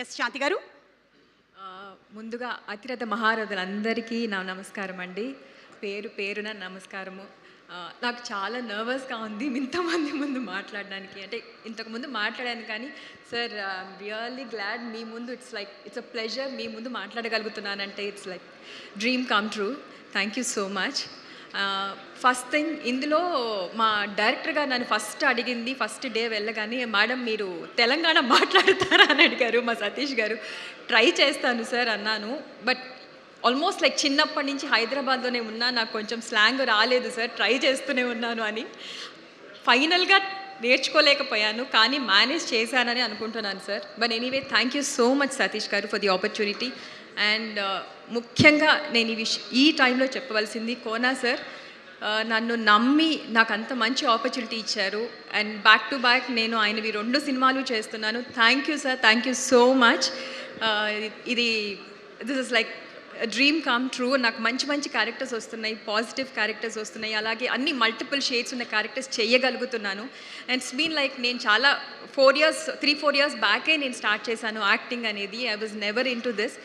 Yes శాంతి గారు. ముందుగా అతిరథ మహారథులందరికీ నా నమస్కారం అండి. పేరు పేరున నమస్కారము. నాకు చాలా నర్వస్గా ఉంది ఇంతమంది ముందు మాట్లాడడానికి. అంటే ఇంతకుముందు మాట్లాడాను కానీ సార్ ఐఎమ్ రియల్లీ గ్లాడ్ మీ ముందు ఇట్స్ అ ప్లెజర్ మీ ముందు మాట్లాడగలుగుతున్నానంటే it's like dream come true. Thank you so much. First thing ఇందులో మా డైరెక్టర్ గారు నన్ను ఫస్ట్ అడిగింది ఫస్ట్ డే వెళ్ళగానే, మేడం మీరు తెలంగాణ మాట్లాడతారా అని అడిగారు మా సతీష్ గారు. ట్రై చేస్తాను సార్ అన్నాను. బట్ ఆల్మోస్ట్ లైక్ చిన్నప్పటి నుంచి హైదరాబాద్లోనే ఉన్నా, నాకు కొంచెం స్లాంగ్ రాలేదు సార్, ట్రై చేస్తూనే ఉన్నాను అని. ఫైనల్గా నేర్చుకోలేకపోయాను కానీ మేనేజ్ చేశానని అనుకుంటున్నాను sir. But anyway thank you so much Satish గారు ఫర్ ది ఆపర్చునిటీ. అండ్ ముఖ్యంగా నేను ఈ టైంలో చెప్పవలసింది కోనా సార్. నన్ను నమ్మి నాకు అంత మంచి ఆపర్చునిటీ ఇచ్చారు. అండ్ బ్యాక్ టు బ్యాక్ నేను ఆయనవి 2 సినిమాలు చేస్తున్నాను. Thank you sir, thank you so much. This is like dream come true. నాకు మంచి మంచి క్యారెక్టర్స్ వస్తున్నాయి, పాజిటివ్ క్యారెక్టర్స్ వస్తున్నాయి, అలాగే అన్ని మల్టిపుల్ షేడ్స్ ఉన్న క్యారెక్టర్స్ చేయగలుగుతున్నాను. అండ్ ఇట్స్ బీన్ లైక్ నేను చాలా 3-4 ఇయర్స్ బ్యాకే నేను స్టార్ట్ చేశాను యాక్టింగ్ అనేది. I was never in to this.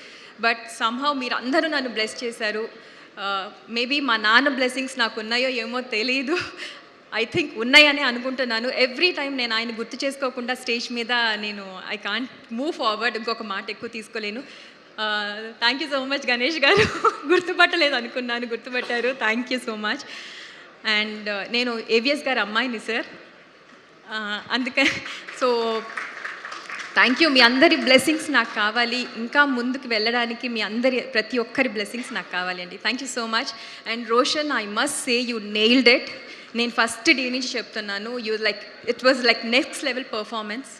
But somehow మీరు అందరూ నన్ను బ్లెస్ చేశారు. మేబీ మా నాన్న బ్లెస్సింగ్స్ నాకు ఉన్నాయో ఏమో తెలీదు, ఐ థింక్ ఉన్నాయని అనుకుంటున్నాను. ఎవ్రీ టైం నేను ఆయన గుర్తు చేసుకోకుండా స్టేజ్ మీద నేను ఐ కాంట్ మూవ్ ఫార్వర్డ్. ఇంకొక మాట ఎక్కువ తీసుకోలేను. Thank you so much Ganesh garu. గుర్తుపట్టలేదు అనుకున్నాను, గుర్తుపట్టారు. Thank you so much. And నేను ఏవిఎస్ గారు అమ్మాయిని సార్, అందుకే సో థ్యాంక్ యూ. మీ అందరి బ్లెస్సింగ్స్ నాకు కావాలి, ఇంకా ముందుకు వెళ్ళడానికి మీ అందరి ప్రతి ఒక్కరి బ్లెస్సింగ్స్ నాకు కావాలి అండి. Thank you so much. And Roshan, I must say you nailed it. నేను ఫస్ట్ డే నుంచి చెప్తున్నాను, it was like next level performance.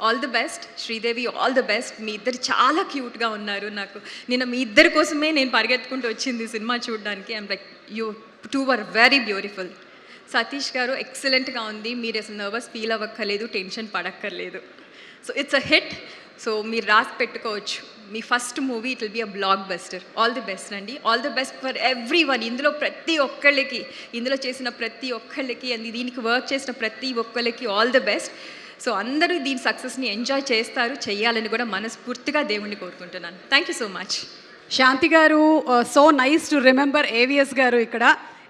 All the best Sridevi, all the best. మీ ఇద్దరు చాలా క్యూట్గా ఉన్నారు. నాకు నిన్న మీ ఇద్దరి కోసమే నేను పరిగెత్తుకుంటూ వచ్చింది సినిమా చూడడానికి. I'm like you two are very beautiful. Satish garu ఎక్సలెంట్గా ఉంది. మీరు అసలు నర్వస్ ఫీల్ అవ్వక్కర్లేదు, టెన్షన్ పడక్కర్లేదు. So it's a hit. So మీరు రాసి పెట్టుకోవచ్చు, మీ first movie it will be a blockbuster. All the best అండి, all the best for everyone. ఇందులో ప్రతి ఒక్కళ్ళకి, ఇందులో చేసిన ప్రతి ఒక్కళ్ళకి అండ్ దీనికి వర్క్ చేసిన ప్రతి ఒక్కళ్ళకి ఆల్ ది బెస్ట్. సో అందరూ దీని సక్సెస్ని ఎంజాయ్ చేస్తారు, చెయ్యాలని కూడా మనస్ఫూర్తిగా దేవుణ్ణి కోరుకుంటున్నాను. Thank you so much. Shanti garu, so nice to remember AVS garu ఇక్కడ.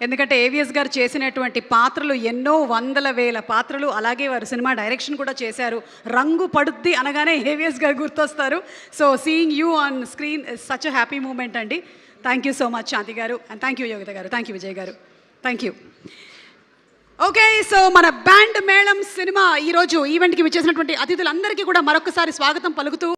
ఎందుకంటే ఏవిఎస్ గారు చేసినటువంటి పాత్రలు ఎన్నో వందల వేల పాత్రలు, అలాగే వారు సినిమా డైరెక్షన్ కూడా చేశారు. రంగు పడుద్ది అనగానే ఏవిఎస్ గారు గుర్తొస్తారు. So seeing you on screen is such a happy moment అండి. Thank you so much Shanti garu. And thank you Yogita గారు, థ్యాంక్ యూ విజయ్ గారు, థ్యాంక్ యూ. ఓకే, సో మన బ్యాండ్ మేళం సినిమా ఈరోజు ఈవెంట్కి విచ్చేసినటువంటి అతిథులందరికీ కూడా మరొకసారి స్వాగతం పలుకుతూ